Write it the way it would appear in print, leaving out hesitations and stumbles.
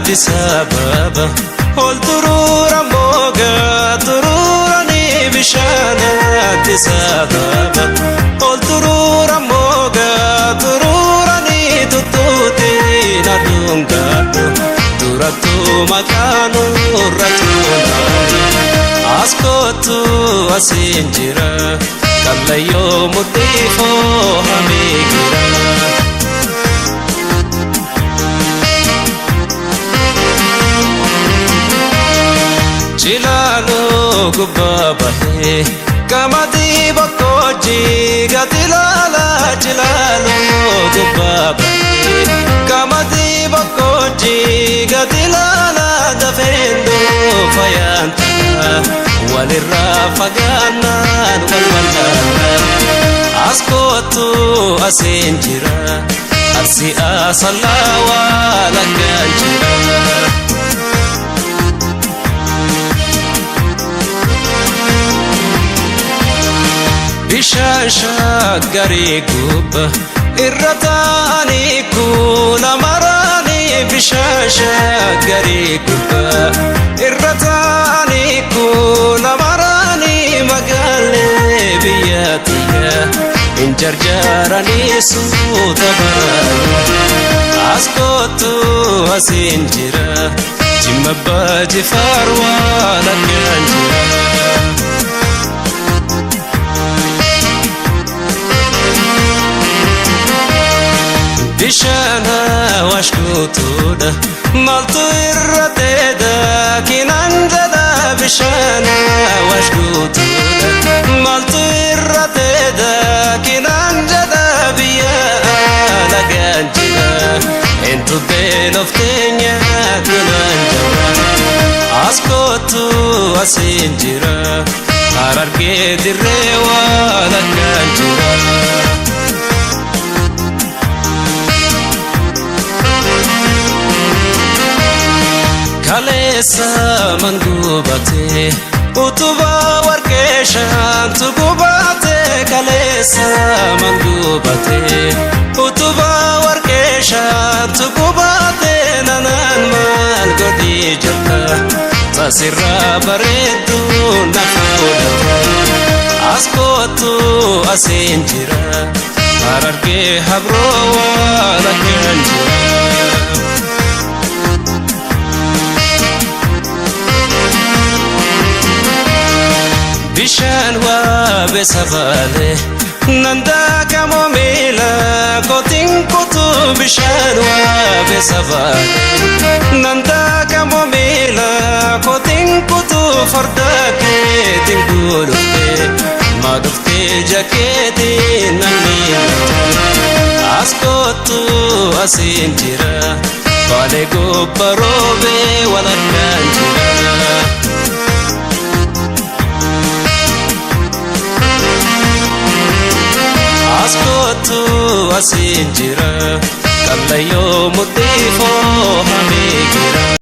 سببا هول ترورا موغا تروراني بشانات سببا هول ترورا موغا تروراني تطوتي ندونغا تراتو مكانو رجولاني أسكوتو أسنجرا كلا يوم تيفو هميجرا Chilalo gubabahe kamati bakoji gatilala chilalo gubabahe kamati bakoji gatilala dafendo fayanta walirra faganan walwalana askotu asenjira arsi asalawa laganjira Bishasha gariguba irratani kula marani bishasha gariguba irratani kula marani magale biyatiya injarjarani sutabarani askotu asinjira jimabbaji farwa laganjira Bishana washkutuda maltu irrateda kinanjada bishana washkutuda maltu irrateda kinanjada biya laganjida entu beloftenya kinanjada askotu asinjira ararge dirrewa laganjida Kalesa mangubate utuba warkeshan tugubate kalesa mangubate utuba warkeshan tugubate nanan mal godi jata tasirra baredu nakudata askotu asenjira ararge habro walakanjira Bishan wa besavale nanda kamo mila kotin kutu bishan wa besavale nanda kamo mila kotin kutu farda ke tingulu ke madufte jaketi nanila askotu asinjira bale go parobe wala kanjira Askotu asinjira kala yomu tifo hamigira